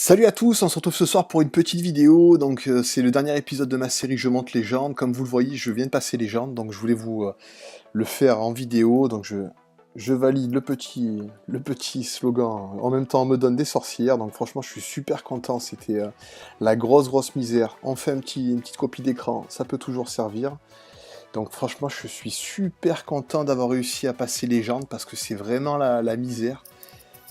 Salut à tous, on se retrouve ce soir pour une petite vidéo. Donc c'est le dernier épisode de ma série Je monte Légende. Comme vous le voyez, je viens de passer Légende, donc je voulais vous le faire en vidéo. Donc je valide le petit slogan. En même temps, on me donne des sorcières. Donc franchement, je suis super content. C'était la grosse misère. On fait une petite copie d'écran, ça peut toujours servir. Donc franchement, je suis super content d'avoir réussi à passer Légende parce que c'est vraiment la misère.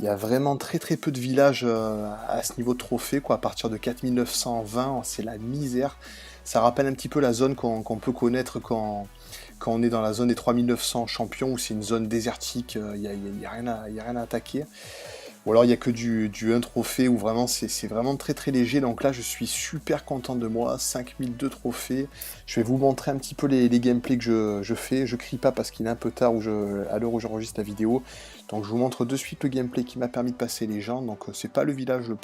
Il y a vraiment très peu de villages à ce niveau de trophée, quoi. À partir de 4920, c'est la misère. Ça rappelle un petit peu la zone qu'on peut connaître quand on est dans la zone des 3900 champions, où c'est une zone désertique, y a rien à attaquer. Ou alors il n'y a que du 1 trophée, où vraiment c'est vraiment très léger. Donc là, je suis super content de moi. 5002 trophées. Je vais vous montrer un petit peu les gameplays que je fais. Je crie pas parce qu'il est un peu tard à l'heure où j'enregistre la vidéo. Donc je vous montre de suite le gameplay qui m'a permis de passer les gens. Donc c'est pas le village le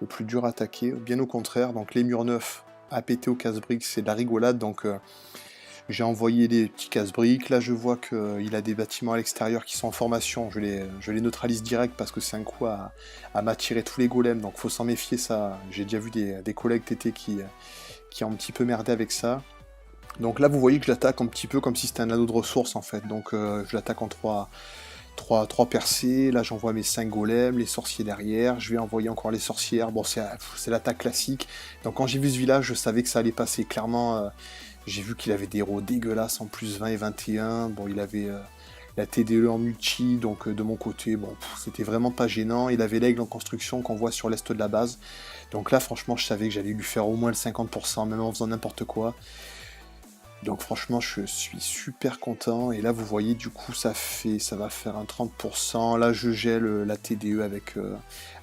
plus dur à attaquer, bien au contraire. Donc les murs neufs à péter au casse-briques, c'est de la rigolade. Donc j'ai envoyé des petits casse-briques. Là je vois qu'il a des bâtiments à l'extérieur qui sont en formation. Je les neutralise direct parce que c'est un coup à m'attirer tous les golems. Donc faut s'en méfier, ça. J'ai déjà vu des collègues TT qui ont un petit peu merdé avec ça. Donc là vous voyez que je l'attaque un petit peu comme si c'était un anneau de ressources en fait. Donc je l'attaque en 3 percées, là j'envoie mes 5 golems, les sorciers derrière, je vais envoyer encore les sorcières, bon c'est l'attaque classique. Donc quand j'ai vu ce village, je savais que ça allait passer, clairement j'ai vu qu'il avait des héros dégueulasses en plus 20 et 21, bon il avait la TDE en multi, donc de mon côté, bon c'était vraiment pas gênant, il avait l'aigle en construction qu'on voit sur l'est de la base, donc là franchement je savais que j'allais lui faire au moins le 50%, même en faisant n'importe quoi. Donc franchement, je suis super content. Et là, vous voyez, du coup, ça va faire un 30%. Là, je gèle la TDE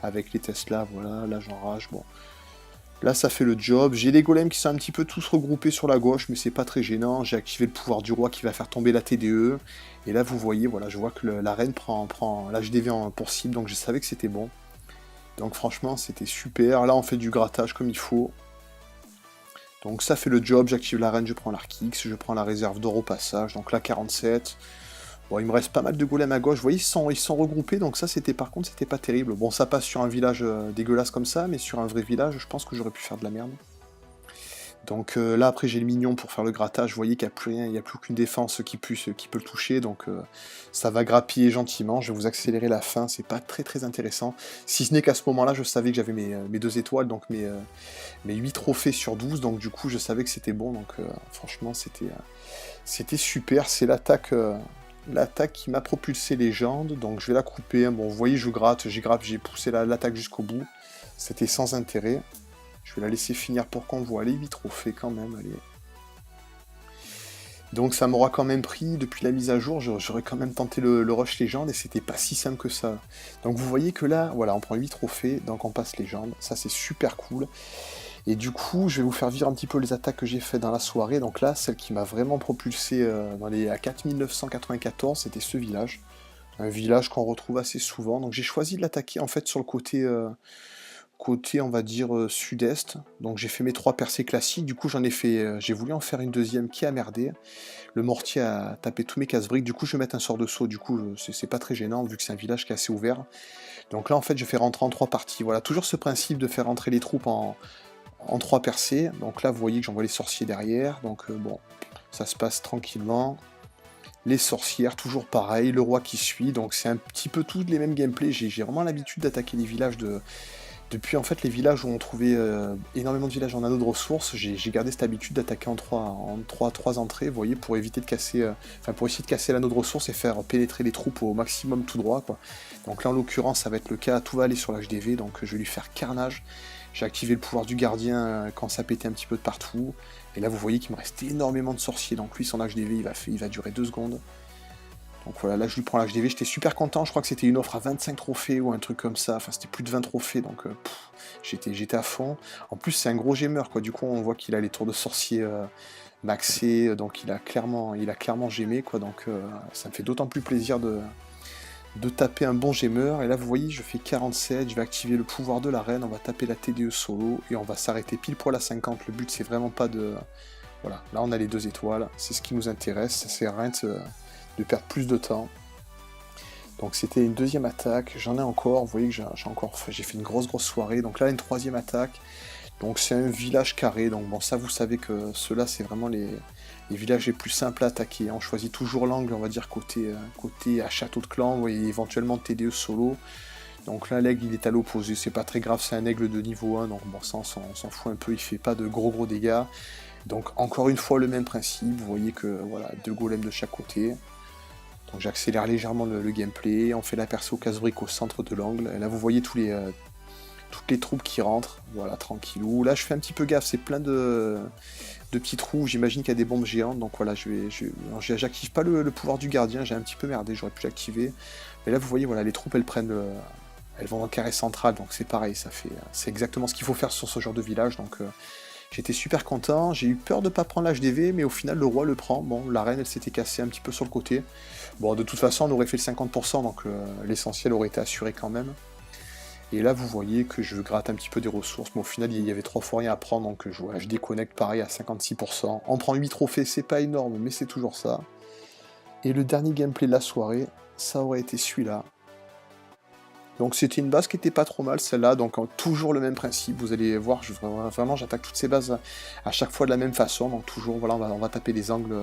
avec les Tesla. Voilà, là, j'enrage. Bon, là, ça fait le job. J'ai les golems qui sont un petit peu tous regroupés sur la gauche, mais c'est pas très gênant. J'ai activé le pouvoir du roi qui va faire tomber la TDE. Et là, vous voyez, voilà, je vois que la reine prend l'HDV pour cible, donc je savais que c'était bon. Donc franchement, c'était super. Là, on fait du grattage comme il faut. Donc ça fait le job, j'active la reine, je prends l'arc X, je prends la réserve d'or au passage, donc là 47. Bon, il me reste pas mal de golems à gauche, vous voyez, ils sont regroupés, donc ça par contre c'était pas terrible. Bon, ça passe sur un village dégueulasse comme ça, mais sur un vrai village, je pense que j'aurais pu faire de la merde. Donc là après j'ai le mignon pour faire le grattage, vous voyez qu'il n'y a plus rien, il n'y a plus aucune défense qui peut le toucher, donc ça va grappiller gentiment, je vais vous accélérer la fin, c'est pas très intéressant. Si ce n'est qu'à ce moment-là, je savais que j'avais mes 2 étoiles, donc mes 8 trophées sur 12, donc du coup je savais que c'était bon, donc franchement c'était super, c'est l'attaque qui m'a propulsé légende, donc je vais la couper, hein. Bon vous voyez je gratte, j'ai poussé l'attaque jusqu'au bout, c'était sans intérêt. Je vais la laisser finir pour qu'on voit les 8 trophées quand même, allez. Donc ça m'aura quand même pris, depuis la mise à jour, j'aurais quand même tenté le rush légende et c'était pas si simple que ça. Donc vous voyez que là, voilà, on prend 8 trophées, donc on passe légende, ça c'est super cool. Et du coup, je vais vous faire vivre un petit peu les attaques que j'ai faites dans la soirée. Donc là, celle qui m'a vraiment propulsé à 4994, c'était ce village. Un village qu'on retrouve assez souvent. Donc j'ai choisi de l'attaquer en fait sur le côté on va dire sud-est, donc j'ai fait mes 3 percées classiques, du coup j'ai voulu en faire une deuxième qui a merdé, le mortier a tapé tous mes casse-briques, du coup je vais mettre un sort de saut, du coup c'est pas très gênant vu que c'est un village qui est assez ouvert, donc là en fait je fais rentrer en 3 parties, voilà, toujours ce principe de faire rentrer les troupes en 3 percées, donc là vous voyez que j'envoie les sorciers derrière, donc bon, ça se passe tranquillement, les sorcières, toujours pareil, le roi qui suit, donc c'est un petit peu tous les mêmes gameplays, j'ai vraiment l'habitude d'attaquer les villages depuis en fait les villages où on trouvait énormément de villages en anneaux de ressources, j'ai gardé cette habitude d'attaquer en trois entrées, vous voyez, pour éviter de casser, pour essayer de casser l'anneau de ressources et faire pénétrer les troupes au maximum tout droit, quoi. Donc là en l'occurrence ça va être le cas, tout va aller sur l'HDV, donc je vais lui faire carnage. J'ai activé le pouvoir du gardien quand ça pétait un petit peu de partout, et là vous voyez qu'il me reste énormément de sorciers, donc lui son HDV il va durer 2 secondes. Donc voilà, là je lui prends l'HDV, j'étais super content, je crois que c'était une offre à 25 trophées ou un truc comme ça, enfin c'était plus de 20 trophées, donc j'étais à fond. En plus c'est un gros gemeur, quoi, du coup on voit qu'il a les tours de sorcier maxés, donc il a clairement gémé, quoi, donc ça me fait d'autant plus plaisir de taper un bon gemeur. Et là vous voyez, je fais 47, je vais activer le pouvoir de la reine, on va taper la TDE solo, et on va s'arrêter pile poil à 50, le but c'est vraiment pas de... Voilà, là on a les 2 étoiles, c'est ce qui nous intéresse, ça sert à rien de perdre plus de temps. Donc c'était une deuxième attaque, j'en ai encore, vous voyez que j'ai fait une grosse soirée, donc là une troisième attaque, donc c'est un village carré, donc bon ça vous savez que ceux-là c'est vraiment les villages les plus simples à attaquer, on choisit toujours l'angle on va dire côté à château de clan, et éventuellement TDE solo, donc là l'aigle il est à l'opposé, c'est pas très grave, c'est un aigle de niveau 1, donc bon ça on s'en fout un peu, il fait pas de gros dégâts, donc encore une fois le même principe, vous voyez que voilà, 2 golems de chaque côté. Donc j'accélère légèrement le gameplay, on fait la percée au casse-brique au centre de l'angle, et là vous voyez toutes les troupes qui rentrent, voilà, tranquillou. Là je fais un petit peu gaffe, c'est plein de petits trous, j'imagine qu'il y a des bombes géantes, donc voilà, j'active pas le pouvoir du gardien, j'ai un petit peu merdé, j'aurais pu l'activer. Mais là vous voyez, voilà, les troupes elles vont dans le carré central, donc c'est pareil, c'est exactement ce qu'il faut faire sur ce genre de village, donc j'étais super content, j'ai eu peur de pas prendre l'HDV, mais au final le roi le prend, bon, la reine elle s'était cassée un petit peu sur le côté. Bon, de toute façon on aurait fait le 50%, donc l'essentiel aurait été assuré quand même. Et là vous voyez que je gratte un petit peu des ressources, mais au final il y avait 3 fois rien à prendre, donc voilà, je déconnecte pareil à 56%. On prend 8 trophées, c'est pas énorme, mais c'est toujours ça. Et le dernier gameplay de la soirée, ça aurait été celui-là. Donc c'était une base qui était pas trop mal celle-là, donc toujours le même principe, vous allez voir, vraiment j'attaque toutes ces bases à chaque fois de la même façon, donc toujours voilà, on va taper les angles,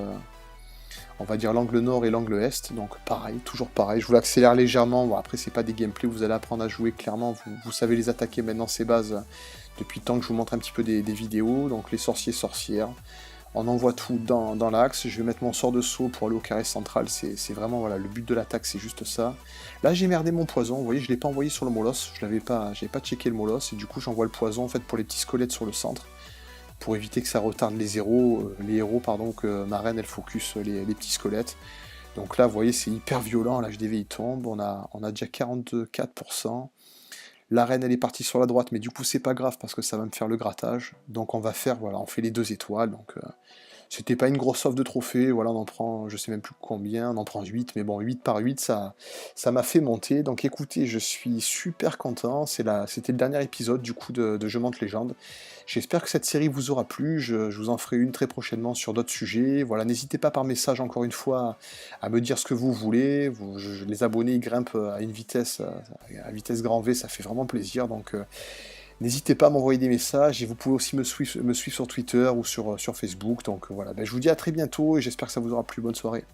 on va dire l'angle nord et l'angle est, donc pareil, toujours pareil, je vous l'accélère légèrement, bon, après c'est pas des gameplays où vous allez apprendre à jouer clairement, vous savez les attaquer maintenant ces bases, depuis le temps que je vous montre un petit peu des vidéos, donc les sorciers sorcières. On envoie tout dans l'axe, je vais mettre mon sort de saut pour aller au carré central, c'est vraiment voilà, le but de l'attaque, c'est juste ça. Là j'ai merdé mon poison, vous voyez, je ne l'ai pas envoyé sur le molosse, j'avais pas checké le molosse, et du coup j'envoie le poison en fait pour les petits squelettes sur le centre, pour éviter que ça retarde les héros, pardon, que ma reine elle focus les petits squelettes. Donc là vous voyez c'est hyper violent, l'HDV il tombe, on a déjà 44%. La reine elle est partie sur la droite, mais du coup c'est pas grave parce que ça va me faire le grattage. Donc on va faire, voilà, on fait les 2 étoiles, donc c'était pas une grosse offre de trophées, voilà, on en prend, je sais même plus combien, on en prend 8, mais bon, 8 par 8, ça m'a fait monter. Donc écoutez, je suis super content, c'était le dernier épisode du coup de Je monte légende. J'espère que cette série vous aura plu, je vous en ferai une très prochainement sur d'autres sujets. Voilà, n'hésitez pas par message encore une fois à me dire ce que vous voulez. Les abonnés ils grimpent à une vitesse, à vitesse grand V, ça fait vraiment plaisir, donc n'hésitez pas à m'envoyer des messages, et vous pouvez aussi me suivre sur Twitter ou sur Facebook, donc voilà, ben, je vous dis à très bientôt, et j'espère que ça vous aura plu, bonne soirée.